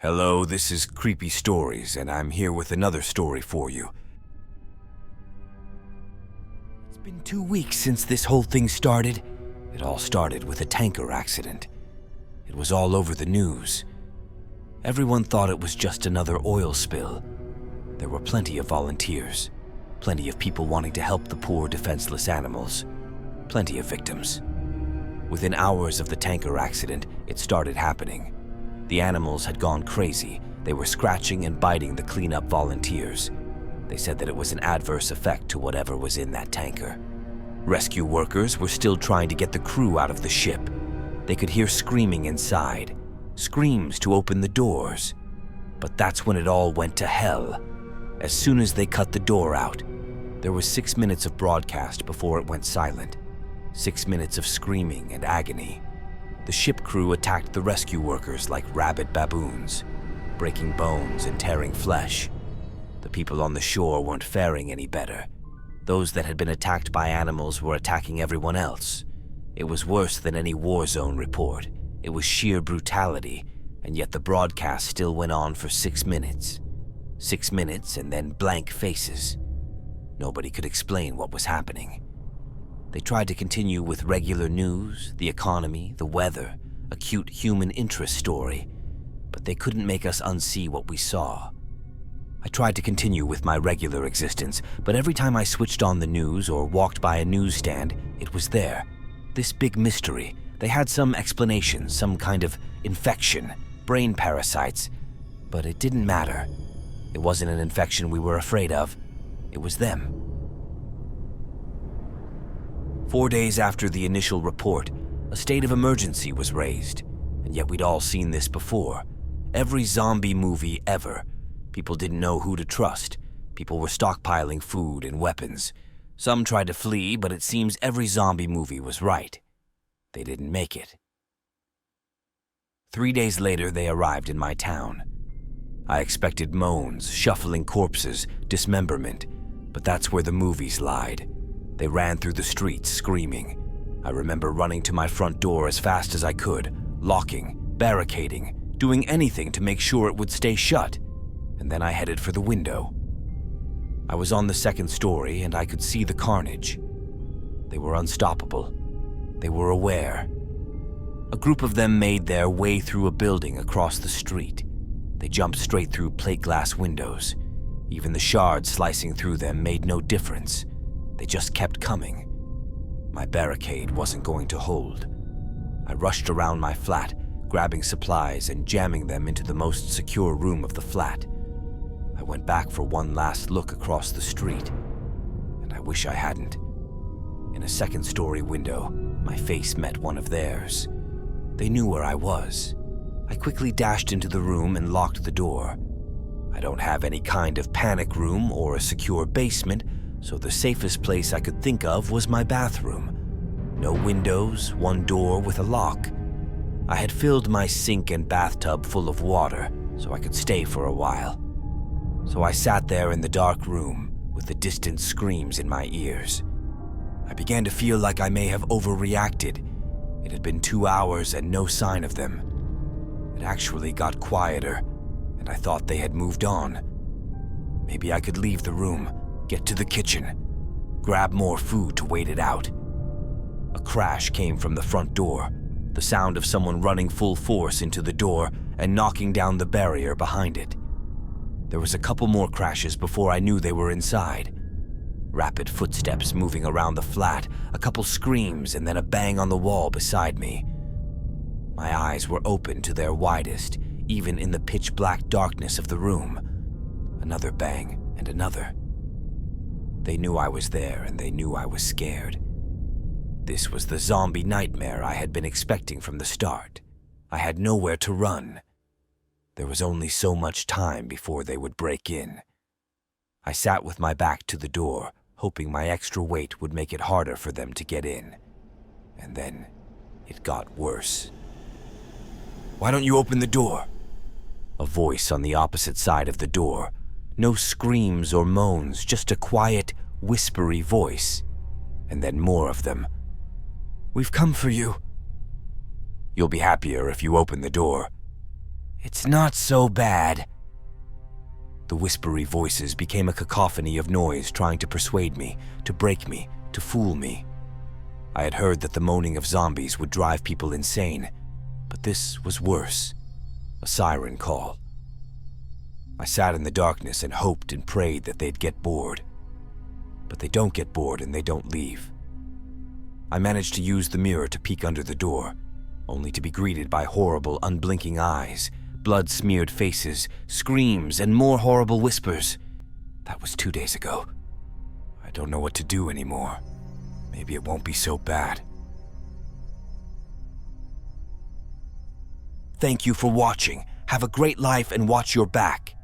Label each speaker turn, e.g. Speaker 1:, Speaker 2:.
Speaker 1: Hello, this is Creepy Stories, and I'm here with another story for you. It's been 2 weeks since this whole thing started. It all started with a tanker accident. It was all over the news. Everyone thought it was just another oil spill. There were plenty of volunteers, plenty of people wanting to help the poor defenseless animals, plenty of victims. Within hours of the tanker accident, it started happening. The animals had gone crazy. They were scratching and biting the cleanup volunteers. They said that it was an adverse effect to whatever was in that tanker. Rescue workers were still trying to get the crew out of the ship. They could hear screaming inside, screams to open the doors. But that's when it all went to hell. As soon as they cut the door out, there was 6 minutes of broadcast before it went silent. 6 minutes of screaming and agony. The ship crew attacked the rescue workers like rabid baboons, breaking bones and tearing flesh. The people on the shore weren't faring any better. Those that had been attacked by animals were attacking everyone else. It was worse than any war zone report. It was sheer brutality, and yet the broadcast still went on for 6 minutes. 6 minutes and then blank faces. Nobody could explain what was happening. They tried to continue with regular news, the economy, the weather, a cute human interest story, but they couldn't make us unsee what we saw. I tried to continue with my regular existence, but every time I switched on the news or walked by a newsstand, it was there. This big mystery. They had some explanation, some kind of infection, brain parasites, but it didn't matter. It wasn't an infection we were afraid of. It was them. 4 days after the initial report, a state of emergency was raised, and yet we'd all seen this before. Every zombie movie ever. People didn't know who to trust. People were stockpiling food and weapons. Some tried to flee, but it seems every zombie movie was right. They didn't make it. 3 days later, they arrived in my town. I expected moans, shuffling corpses, dismemberment, but that's where the movies lied. They ran through the streets, screaming. I remember running to my front door as fast as I could, locking, barricading, doing anything to make sure it would stay shut, and then I headed for the window. I was on the second story and I could see the carnage. They were unstoppable. They were aware. A group of them made their way through a building across the street. They jumped straight through plate glass windows. Even the shards slicing through them made no difference. They just kept coming. My barricade wasn't going to hold. I rushed around my flat, grabbing supplies and jamming them into the most secure room of the flat. I went back for one last look across the street, and I wish I hadn't. In a second-story window, my face met one of theirs. They knew where I was. I quickly dashed into the room and locked the door. I don't have any kind of panic room or a secure basement, so the safest place I could think of was my bathroom. No windows, one door with a lock. I had filled my sink and bathtub full of water, so I could stay for a while. So I sat there in the dark room with the distant screams in my ears. I began to feel like I may have overreacted. It had been 2 hours and no sign of them. It actually got quieter, and I thought they had moved on. Maybe I could leave the room, get to the kitchen, grab more food to wait it out. A crash came from the front door, the sound of someone running full force into the door and knocking down the barrier behind it. There was a couple more crashes before I knew they were inside. Rapid footsteps moving around the flat, a couple screams, and then a bang on the wall beside me. My eyes were open to their widest, even in the pitch-black darkness of the room. Another bang and another. They knew I was there, and they knew I was scared. This was the zombie nightmare I had been expecting from the start. I had nowhere to run. There was only so much time before they would break in. I sat with my back to the door, hoping my extra weight would make it harder for them to get in. And then it got worse. "Why don't you open the door?" A voice on the opposite side of the door. No screams or moans, just a quiet, whispery voice. And then more of them. "We've come for you." "You'll be happier if you open the door." It's not so bad. The whispery voices became a cacophony of noise trying to persuade me, to break me, to fool me. I had heard that the moaning of zombies would drive people insane, but this was worse. A siren call. I sat in the darkness and hoped and prayed that they'd get bored. But they don't get bored and they don't leave. I managed to use the mirror to peek under the door, only to be greeted by horrible, unblinking eyes, blood-smeared faces, screams, and more horrible whispers. That was 2 days ago. I don't know what to do anymore. Maybe it won't be so bad. Thank you for watching. Have a great life and watch your back.